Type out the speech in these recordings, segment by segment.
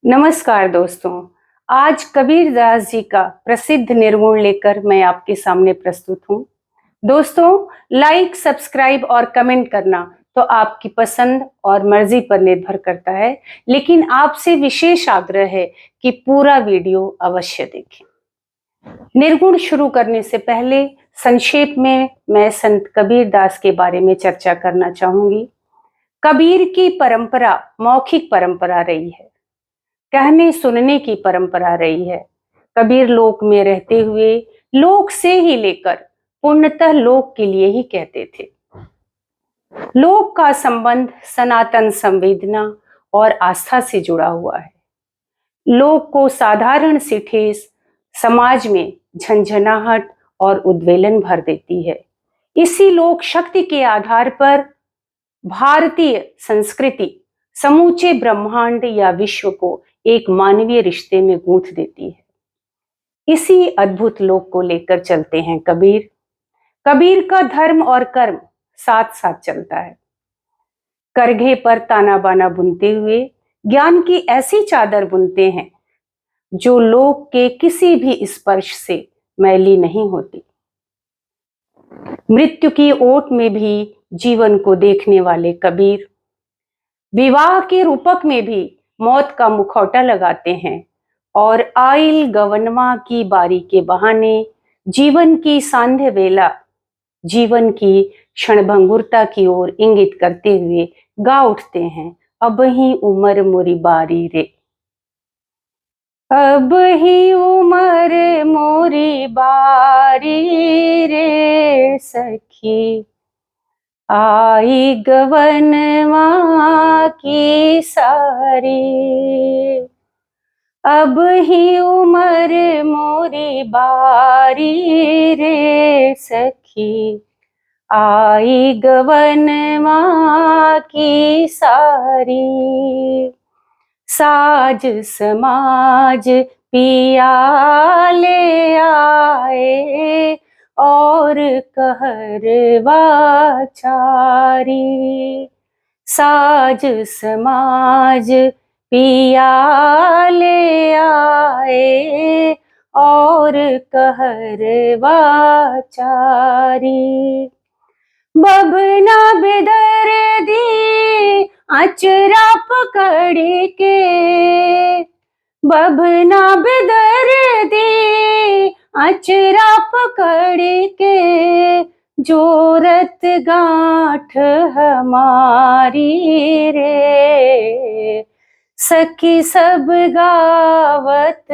नमस्कार दोस्तों। आज कबीर दास जी का प्रसिद्ध निर्गुण लेकर मैं आपके सामने प्रस्तुत हूँ। दोस्तों, लाइक, सब्सक्राइब और कमेंट करना तो आपकी पसंद और मर्जी पर निर्भर करता है, लेकिन आपसे विशेष आग्रह है कि पूरा वीडियो अवश्य देखें। निर्गुण शुरू करने से पहले संक्षेप में मैं संत कबीर दास के बारे में चर्चा करना चाहूंगी। कबीर की परंपरा मौखिक परंपरा रही है, कहने सुनने की परंपरा रही है। कबीर लोक में रहते हुए लोक से ही लेकर पूर्णतः लोक के लिए ही कहते थे। लोक का संबंध सनातन संवेदना और आस्था से जुड़ा हुआ है। लोक को साधारण सी ठेस समाज में झंझनाहट और उद्वेलन भर देती है। इसी लोक शक्ति के आधार पर भारतीय संस्कृति समूचे ब्रह्मांड या विश्व को एक मानवीय रिश्ते में गूंथ देती है। इसी अद्भुत लोक को लेकर चलते हैं कबीर। कबीर का धर्म और कर्म साथ साथ चलता है। करघे पर ताना बाना बुनते हुए ज्ञान की ऐसी चादर बुनते हैं जो लोक के किसी भी स्पर्श से मैली नहीं होती। मृत्यु की ओट में भी जीवन को देखने वाले कबीर विवाह के रूपक में भी मौत का मुखौटा लगाते हैं और आइल गवनमा की बारी के बहाने जीवन की सांध्य वेला, जीवन की क्षणभंगुरता की ओर इंगित करते हुए गा उठते हैं, अब ही उमर मोरी बारी रे, अब ही उमर मोरी बारी रे सखी, आई गवनवा की सारी, अब ही उमर मोरी बारी रे सखी, आई गवनवा की सारी, साज समाज पिया ले आए और कहरवा चारी, साज समाज पिया ले आए और कहरवा चारी, बभना बेदर दी अचरा पकड़ के, बभना बेदर दी अचरा पकड़ के, जोरत गांठ हमारी रे, सखी सब गावत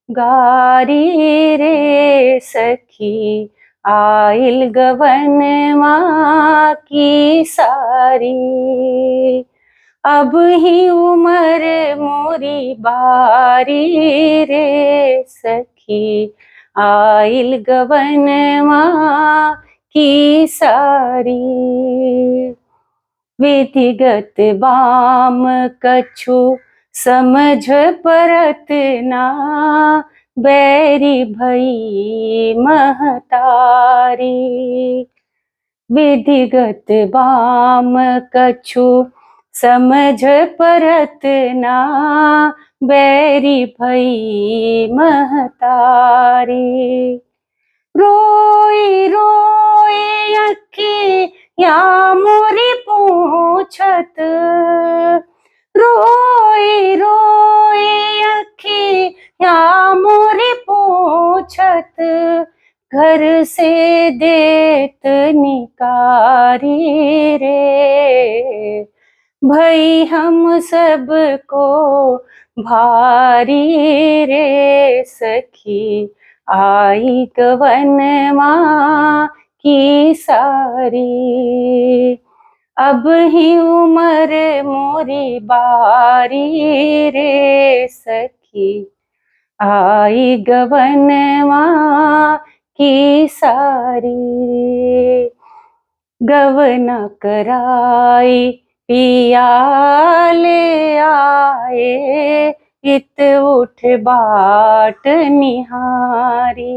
गारी रे सखी, आइल गवनवा की सारी, अब ही उमर मोरी बारी रे सखी, आइल गवनवा की सारी, विधिगत बाम कछु समझ परत ना, बैरी भई महतारी, विधिगत बाम कछु समझ परत ना, बैरी भई महतारी, रोई रोई अखी या मोरी पूछत, रोई रोई अखी या मोरी पूछत, घर से देत निकारी रे, भई हम सबको भारी रे सखी, आई गवनवा की सारी, अब ही उमर मोरी बारी रे सखी, आई गवनवा की सारी, गवना कराई पिया ले आए, इत उठ बाट निहारी,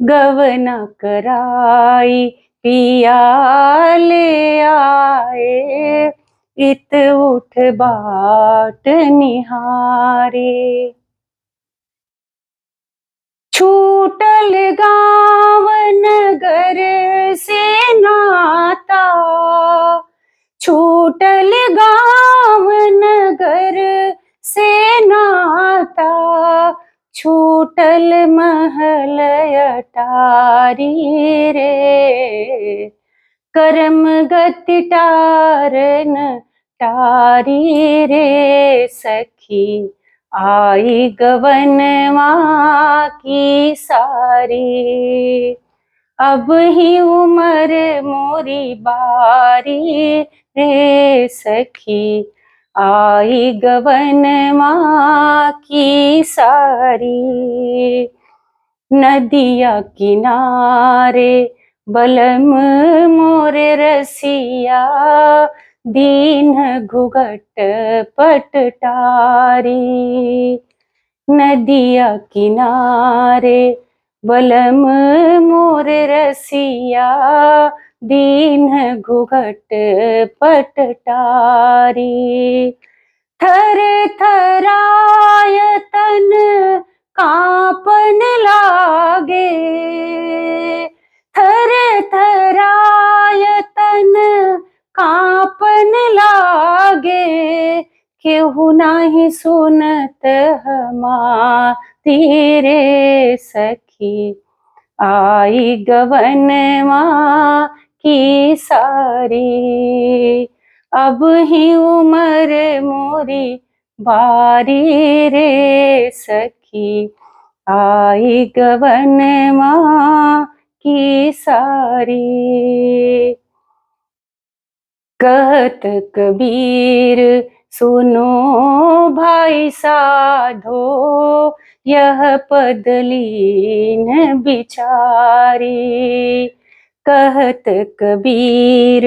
गवना कराई पिया ले आए, इत उठ बाट निहारे। छूटल गाँव नगर से नाता, छूटल गाँव नगर से नाता, छूटल महल अटारी रे। करम गति टारन टारी रे सखी, आई गवनवा की सारी। अब ही उम्र मोरी बारी रे सखी, आई गवनवा की सारी। नदिया किनारे बलम मोरे रसिया, दीन घुघट पटटारी। नदिया किनारे बलम मोरे रसिया, दीन घुघट पटटारी। थर थराय तन कांपन लागे, थर थराय तन कांपन लागे। केहू नाही सुनत हमारी रे सखी, आई गवनवा की सारी। अब ही उम्र मोरी बारी रे सखी, आई गवनवा की सारी। कहत कबीर सुनो भाई साधो, यह पद लीन बिचारी। कहत कबीर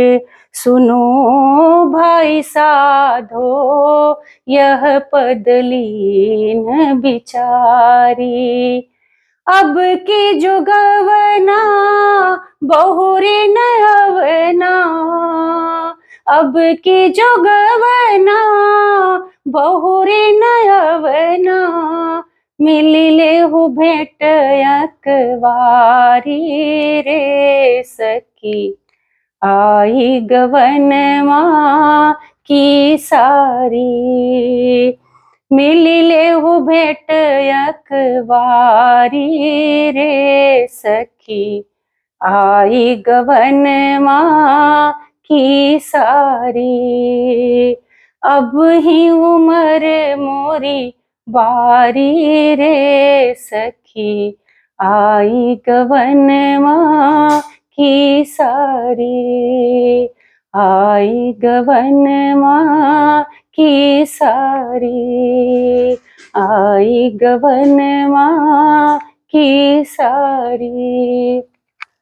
सुनो भाई साधो, यह पद लीन बिचारी। अब की जुगवना बहुरी न अवना, अब की जुगवना बहुरी न अवना। मिलिले हु भेट अकवारी रे सखी, आई गवनवा की सारी। मिलिले हु भेट अकवारी रे सखी, आई गवनवा की सारी। अब ही उम्र मोरी बारी रे सखी, आई गवनवा की सारी, आई गवनवा की सारी, आई गवनवा की सारी।